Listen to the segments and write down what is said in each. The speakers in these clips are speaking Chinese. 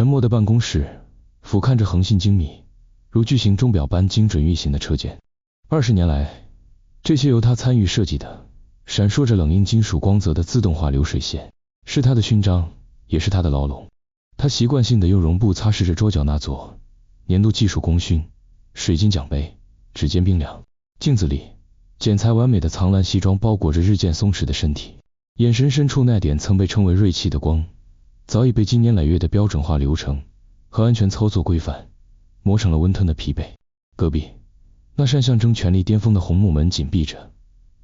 沉默的办公室俯瞰着横信精密，如巨型钟表般精准运行的车间。20年来，这些由他参与设计的闪烁着冷硬金属光泽的自动化流水线，是他的勋章，也是他的牢笼。他习惯性地用绒布擦拭着桌角那座年度技术功勋，水晶奖杯，指尖冰凉。镜子里，剪裁完美的藏蓝西装包裹着日渐松弛的身体，眼神深处那点曾被称为锐气的光，早已被经年累月的标准化流程和安全操作规范磨成了温吞的疲惫。隔壁，那扇象征权力巅峰的红木门紧闭着，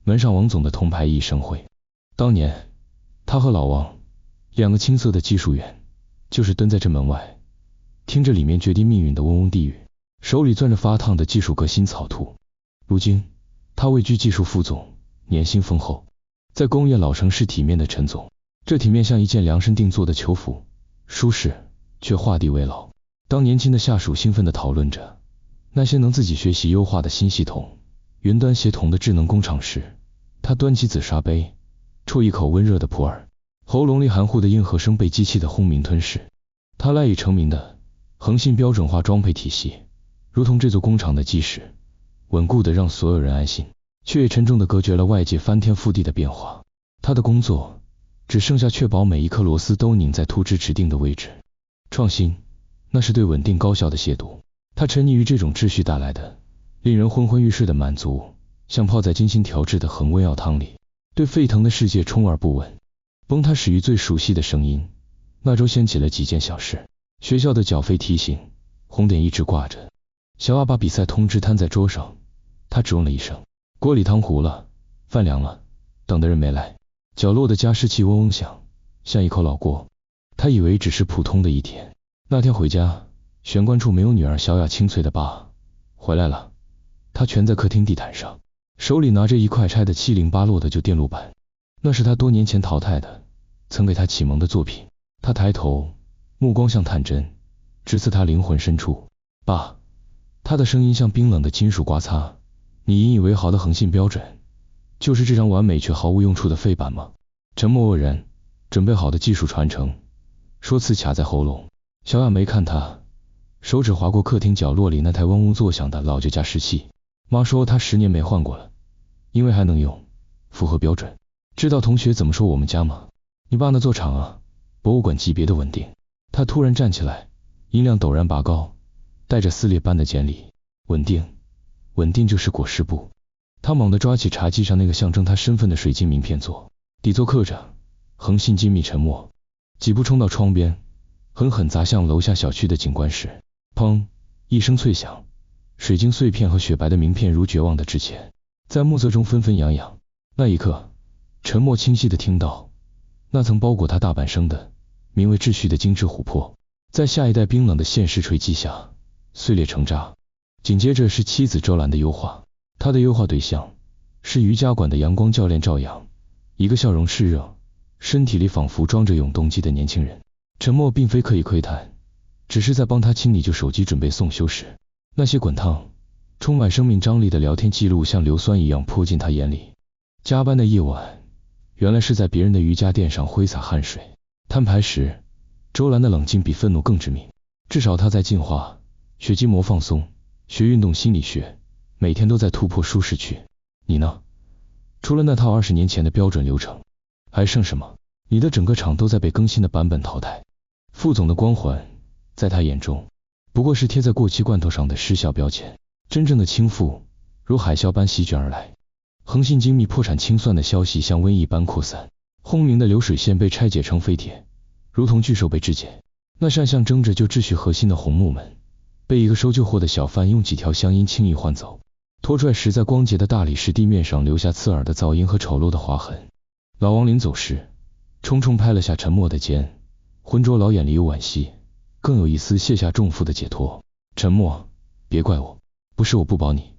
门上王总的铜牌熠熠生辉。当年，他和老王两个青涩的技术员，就是蹲在这门外，听着里面决定命运的嗡嗡地狱，手里攥着发烫的技术革新草图。如今，他位居技术副总，年薪丰厚，在工业老城是体面的陈总。这体面像一件量身定做的囚服，舒适却画地为牢。当年轻的下属兴奋地讨论着那些能自己学习优化的新系统、云端协同的智能工厂时，他端起紫砂杯，啜一口温热的普洱，喉咙里含糊的应和声被机器的轰鸣吞噬。他赖以成名的恒信标准化装配体系，如同这座工厂的基石，稳固的让所有人安心，却也沉重地隔绝了外界翻天覆地的变化。他的工作只剩下确保每一颗螺丝都拧在图纸指定的位置。创新，那是对稳定高效的亵渎。他沉溺于这种秩序带来的令人昏昏欲睡的满足，像泡在精心调制的恒温药汤里，对沸腾的世界充耳不闻。崩塌始于最熟悉的声音，那周掀起了几件小事。学校的缴费提醒，红点一直挂着。小阿把比赛通知摊在桌上，他只问了一声：锅里汤糊了，饭凉了，等的人没来。角落的加湿器嗡嗡响，像一口老锅。他以为只是普通的一天。那天回家，玄关处没有女儿小雅清脆的爸回来了。他蜷在客厅地毯上，手里拿着一块拆得七零八落的旧电路板，那是他多年前淘汰的，曾给他启蒙的作品。他抬头，目光像探针，直刺他灵魂深处。爸，他的声音像冰冷的金属刮擦，你引以为豪的恒信标准，就是这张完美却毫无用处的废板吗？沉默愕然，准备好的技术传承，说辞卡在喉咙。小雅没看他，手指划过客厅角落里那台嗡嗡作响的老旧加湿器。妈说她10年没换过了，因为还能用，符合标准。知道同学怎么说我们家吗？你爸那座厂啊，博物馆级别的稳定。他突然站起来，音量陡然拔高，带着撕裂般的尖利。稳定，稳定就是裹尸布。他猛地抓起茶几上那个象征他身份的水晶名片座，底座刻着恒信精密沉默。几步冲到窗边，狠狠砸向楼下小区的景观室。砰一声脆响，水晶碎片和雪白的名片如绝望的致歉，在暮色中纷纷扬扬。那一刻，沉默清晰地听到那曾包裹他大半生的名为秩序的精致琥珀，在下一代冰冷的现实锤击下碎裂成渣。紧接着是妻子周兰的优化，他的优化对象是瑜伽馆的阳光教练赵阳，一个笑容炽热，身体里仿佛装着永动机的年轻人。沉默并非刻意窥探，只是在帮他清理旧手机准备送修时，那些滚烫充满生命张力的聊天记录像硫酸一样泼进他眼里。加班的夜晚，原来是在别人的瑜伽垫上挥洒汗水。摊牌时，周兰的冷静比愤怒更致命，至少他在进化，学筋膜放松，学运动心理学，每天都在突破舒适区。你呢？除了那套20年前的标准流程，还剩什么？你的整个厂都在被更新的版本淘汰。副总的光环在他眼中不过是贴在过期罐头上的失效标签，真正的倾覆如海啸般席卷而来。恒信精密破产清算的消息像瘟疫般扩散，轰鸣的流水线被拆解成废铁，如同巨兽被肢解。那扇象征着旧秩序核心的红木门被一个收旧货的小贩用几条香烟轻易换走，拖拽时在光洁的大理石地面上留下刺耳的噪音和丑陋的划痕。老王临走时重重拍了下沉默的肩，浑浊老眼里有惋惜，更有一丝卸下重负的解脱。沉默，别怪我，不是我不保你，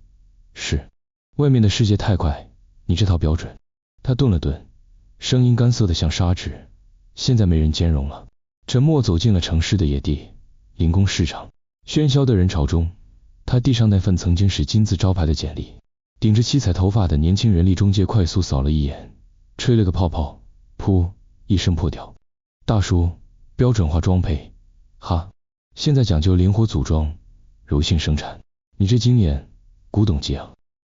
是外面的世界太快，你这套标准。他顿了顿，声音干涩的像砂纸，现在没人兼容了。沉默走进了城市的野地，零工市场，喧嚣的人潮中，他递上那份曾经是金字招牌的简历，顶着七彩头发的年轻人力中介快速扫了一眼，吹了个泡泡，噗一声破掉。大叔，标准化装配，哈，现在讲究灵活组装，柔性生产，你这经验，古董级啊。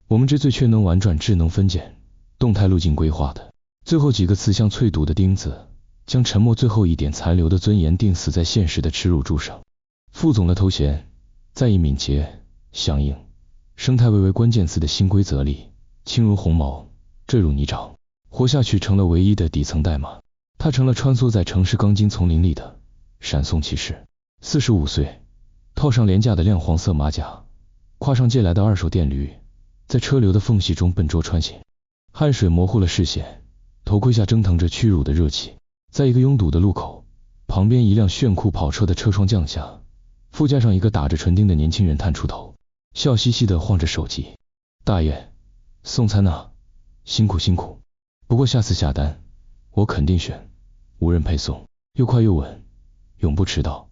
我们这最缺能玩转智能分拣，动态路径规划的。最后几个词像淬毒的钉子，将陈默最后一点残留的尊严钉死在现实的耻辱柱上。副总的头衔，在以敏捷、响应、生态位为关键词的新规则里，轻如鸿毛，坠入泥沼，活下去成了唯一的底层代码。他成了穿梭在城市钢筋丛林里的闪送骑士。45岁，套上廉价的亮黄色马甲，跨上借来的二手电驴，在车流的缝隙中笨拙穿行。汗水模糊了视线，头盔下蒸腾着屈辱的热气。在一个拥堵的路口，旁边一辆炫酷跑车的车窗降下，副驾上一个打着唇钉的年轻人探出头，笑嘻嘻地晃着手机。大爷，送餐啊，辛苦辛苦，不过下次下单我肯定选无人配送，又快又稳，永不迟到。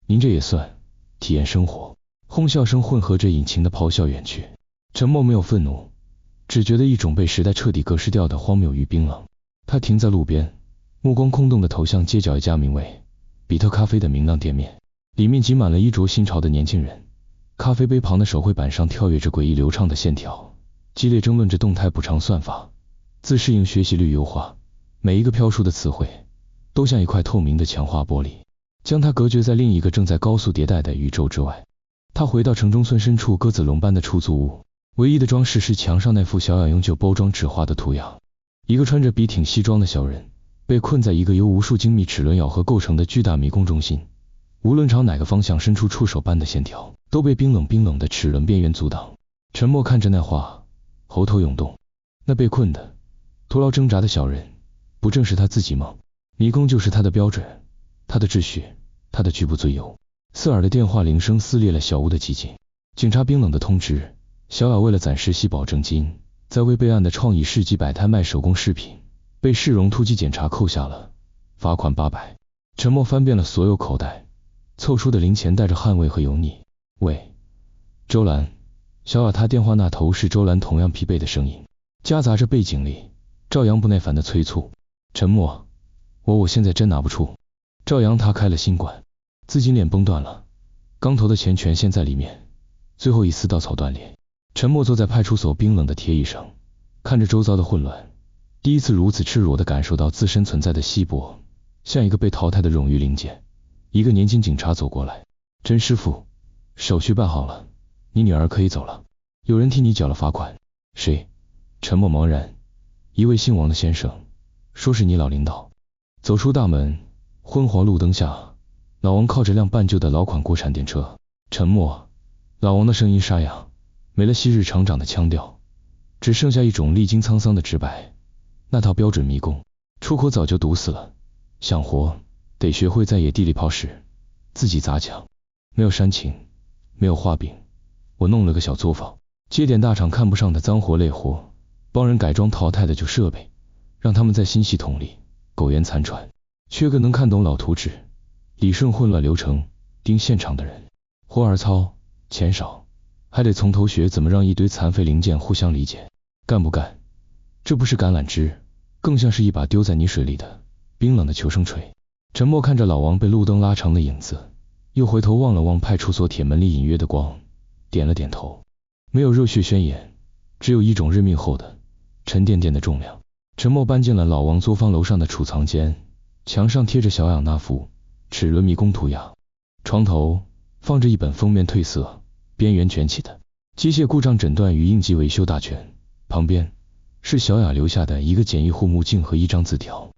您这也算体验生活。哄笑声混合着引擎的咆哮远去。陈默没有愤怒，只觉得一种被时代彻底隔失掉的荒谬与冰冷。他停在路边，目光空洞地投向街角一家名为比特咖啡的明亮店面，里面挤满了衣着新潮的年轻人。咖啡杯旁的手绘板上跳跃着诡异流畅的线条，激烈争论着动态补偿算法、自适应学习率优化。每一个飘出的词汇都像一块透明的强化玻璃，将它隔绝在另一个正在高速迭代的宇宙之外。他回到城中村深处鸽子笼般的出租屋，唯一的装饰是墙上那幅小雅用旧包装纸画的图样。一个穿着笔挺西装的小人被困在一个由无数精密齿轮咬合构成的巨大迷宫中心，无论朝哪个方向伸出触手般的线条，都被冰冷的齿轮边缘阻挡。沉默看着那画，喉头涌动。那被困的徒劳挣扎的小人，不正是他自己吗？迷宫就是他的标准，他的秩序，他的局部最优。刺耳的电话铃声撕裂了小屋的寂静。警察冰冷的通知，小雅为了攒实习保证金，在未备案的创意市集摆摊卖手工饰品，被市容突击检查扣下了罚款800。陈默翻遍了所有口袋，凑出的零钱带着汗味和油腻。喂，周兰。小雅他电话那头是周兰同样疲惫的声音，夹杂着背景里赵阳不耐烦的催促。陈默，我现在真拿不出。赵阳他开了新馆，资金链崩断了，刚投的钱全陷在里面，最后一丝稻草断裂。陈默坐在派出所冰冷的铁椅上，看着周遭的混乱，第一次如此赤裸地感受到自身存在的稀薄，像一个被淘汰的冗余零件。一个年轻警察走过来，甄师傅，手续办好了，你女儿可以走了，有人替你缴了罚款。谁？陈默茫然。一位姓王的先生，说是你老领导。走出大门，昏黄路灯下，老王靠着辆半旧的老款国产电车。沉默。老王的声音沙哑，没了昔日厂长的腔调，只剩下一种历经沧桑的直白。那套标准迷宫，出口早就堵死了，想活得学会在野地里刨屎，自己砸墙。没有煽情，没有画饼，我弄了个小作坊，接点大厂看不上的脏活累活，帮人改装淘汰的旧设备，让他们在新系统里苟延残喘。缺个能看懂老图纸、理顺混乱流程、盯现场的人。活儿糙，钱少，还得从头学怎么让一堆残废零件互相理解。干不干？这不是橄榄枝，更像是一把丢在泥水里的冰冷的求生锤。沉默看着老王被路灯拉长的影子，又回头望了望派出所铁门里隐约的光，点了点头。没有热血宣言，只有一种认命后的沉甸甸的重量。沉默搬进了老王作坊楼上的储藏间，墙上贴着小雅那幅齿轮迷宫涂鸦，床头放着一本封面褪色、边缘卷起的机械故障诊断与应急维修大全，旁边是小雅留下的一个简易护目镜和一张字条：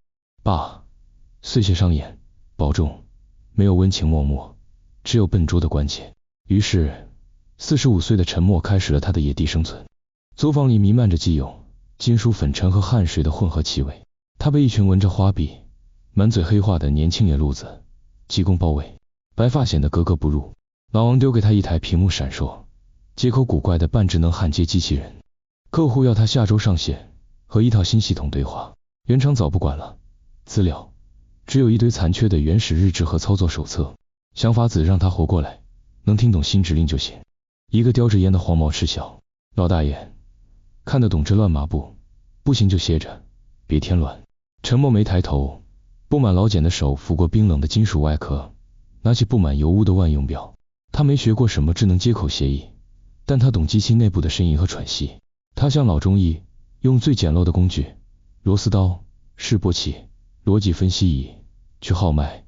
爸，碎屑伤眼，保重。没有温情脉脉，只有笨拙的关切。于是45岁的陈默开始了他的野地生存。作坊里弥漫着既有金属粉尘和汗水的混合气味，他被一群闻着花臂、满嘴黑话的年轻野路子急攻包围，白发显得格格不入。老王丢给他一台屏幕闪烁、接口古怪的半智能焊接机器人，客户要他下周上线，和一套新系统对话。原厂早不管了，资料只有一堆残缺的原始日志和操作手册。想法子让他活过来，能听懂新指令就行。一个叼着烟的黄毛嗤笑：老大爷，看得懂这乱麻不？不行就歇着，别添乱。沉默没抬头，布满老茧的手抚过冰冷的金属外壳，拿起布满油污的万用表。他没学过什么智能接口协议，但他懂机器内部的呻吟和喘息。他像老中医，用最简陋的工具，螺丝刀、示波器、逻辑分析仪去号脉，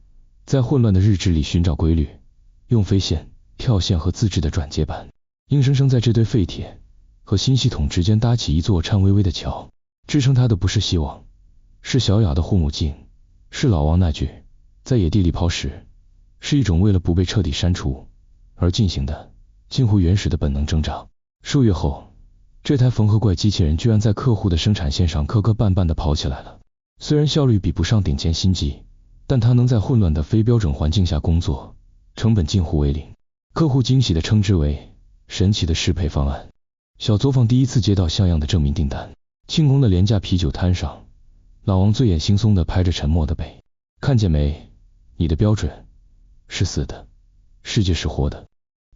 在混乱的日志里寻找规律，用飞线、跳线和自制的转接板，硬生生在这堆废铁和新系统之间搭起一座颤巍巍的桥。支撑他的不是希望，是小雅的护目镜，是老王那句在野地里抛石，是一种为了不被彻底删除而进行的近乎原始的本能挣扎。数月后，这台缝合怪机器人居然在客户的生产线上磕磕绊绊地跑起来了。虽然效率比不上顶尖新机，但它能在混乱的非标准环境下工作，成本近乎为零。客户惊喜地称之为神奇的适配方案。小作坊第一次接到像样的证明订单。庆功的廉价啤酒摊上，老王醉眼惺忪地拍着沉默的背，看见没？你的标准是死的，世界是活的。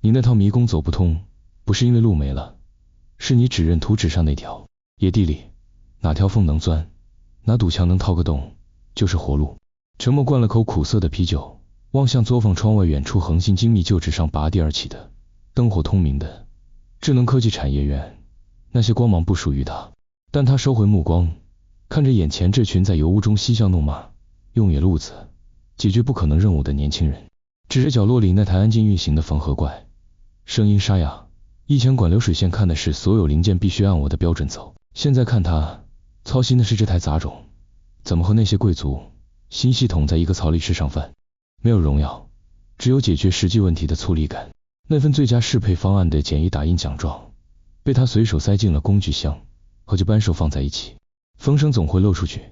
你那套迷宫走不通，不是因为路没了，是你只认图纸上那条。野地里哪条缝能钻，哪堵墙能掏个洞，就是活路。陈默灌了口苦涩的啤酒，望向作坊窗外远处恒信精密旧址上拔地而起的灯火通明的智能科技产业园。那些光芒不属于他，但他收回目光，看着眼前这群在油污中嬉笑怒骂，用野路子解决不可能任务的年轻人，指着角落里那台安静运行的缝合怪，声音沙哑。以前管流水线看的是所有零件必须按我的标准走，现在看他操心的是这台杂种怎么和那些贵族新系统在一个槽里吃上饭。没有荣耀，只有解决实际问题的粗粝感。那份最佳适配方案的简易打印奖状被他随手塞进了工具箱，和旧扳手放在一起。风声总会漏出去。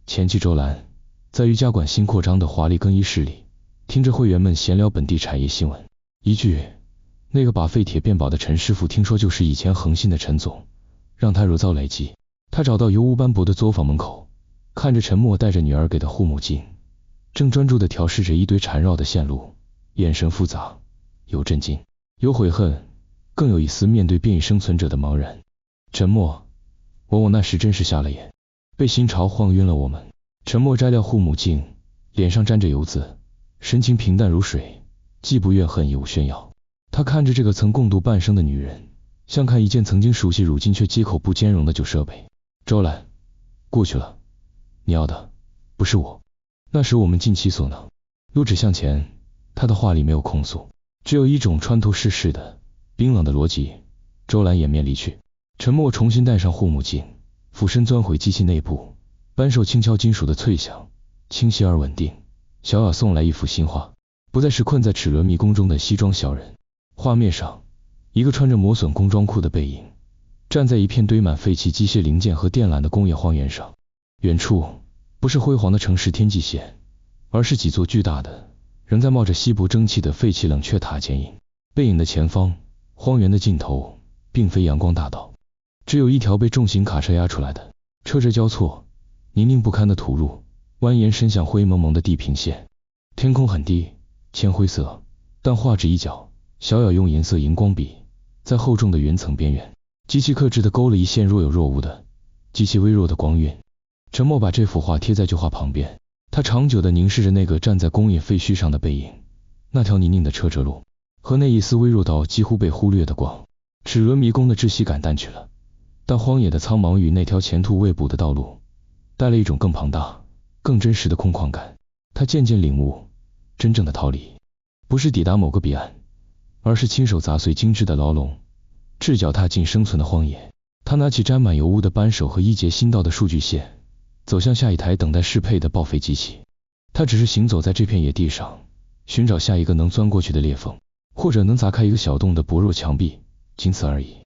前期周兰在瑜伽馆新扩张的华丽更衣室里，听着会员们闲聊本地产业新闻。一句那个把废铁变宝的陈师傅听说就是以前恒信的陈总，让他如遭雷击。他找到油污斑驳的作坊门口，看着陈默带着女儿给的护目镜，正专注地调试着一堆缠绕的线路，眼神复杂，有震惊，有悔恨，更有一丝面对变异生存者的茫然。陈默，我那时真是瞎了眼，被新潮晃晕了我们。陈默摘掉护目镜，脸上沾着油渍，神情平淡如水，既不怨恨也无炫耀。他看着这个曾共度半生的女人，像看一件曾经熟悉如今却接口不兼容的旧设备。周兰，过去了，你要的不是我，那时我们尽其所能，路指向前。他的话里没有控诉，只有一种穿透世事的冰冷的逻辑。周兰掩面离去，陈默重新戴上护目镜，俯身钻回机器内部，扳手轻敲金属的脆响，清晰而稳定。小雅送来一幅新画，不再是困在齿轮迷宫中的西装小人。画面上，一个穿着磨损工装裤的背影，站在一片堆满废弃机械零件和电缆的工业荒原上。远处不是辉煌的城市天际线，而是几座巨大的仍在冒着稀薄蒸汽的废弃冷却塔剪影。背影的前方，荒原的尽头并非阳光大道，只有一条被重型卡车压出来的车辙交错、泥泞不堪的土路，蜿蜒伸向灰蒙蒙的地平线。天空很低，铅灰色，但画质一角，小雅用银色荧光笔在厚重的云层边缘极其克制地勾了一线若有若无的极其微弱的光晕。陈默把这幅画贴在旧画旁边，他长久地凝视着那个站在工业废墟上的背影，那条泥泞的车辙路和那一丝微弱到几乎被忽略的光。齿轮迷宫的窒息感淡去了，但荒野的苍茫与那条前途未卜的道路带了一种更庞大、更真实的空旷感。他渐渐领悟，真正的逃离不是抵达某个彼岸，而是亲手砸碎精致的牢笼，赤脚踏进生存的荒野。他拿起沾满油污的扳手和一节新到的数据线，走向下一台等待适配的报废机器。他只是行走在这片野地上，寻找下一个能钻过去的裂缝，或者能砸开一个小洞的薄弱墙壁，仅此而已。